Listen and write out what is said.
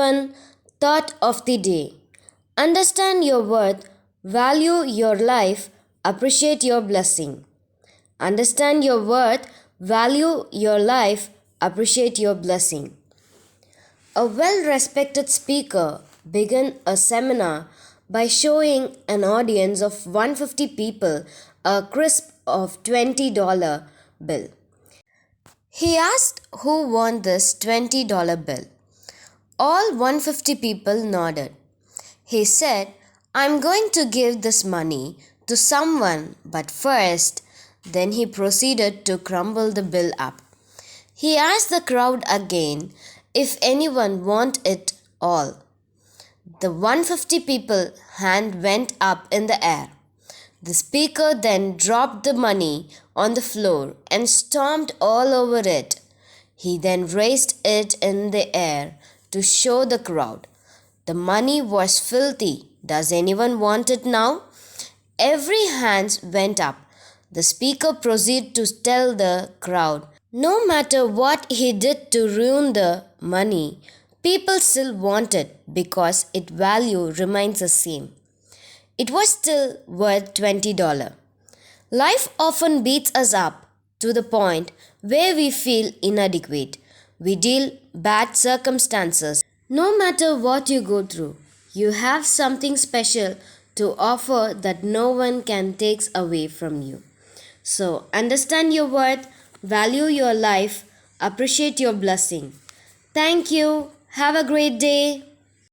21 Thought of the Day. Understand your worth, value your life, appreciate your blessing. Understand your worth, value your life, appreciate your blessing. A well respected speaker began a seminar by showing an audience of 150 people a crisp of $20 bill. He asked who won this $20 bill. All 150 people nodded. He said, I'm going to give this money to someone, but first. Then he proceeded to crumble the bill up. He asked the crowd again if anyone want it all. The 150 people hand went up in the air. The speaker then dropped the money on the floor and stomped all over it. He then raised it in the air to show the crowd. The money was filthy. Does anyone want it now? Every hand went up. The speaker proceeded to tell the crowd, no matter what he did to ruin the money, people still want it because its value remains the same. It was still worth $20. Life often beats us up to the point where we feel inadequate. We deal bad circumstances. No matter what you go through, you have something special to offer that no one can take away from you. So, understand your worth, value your life, appreciate your blessing. Thank you. Have a great day.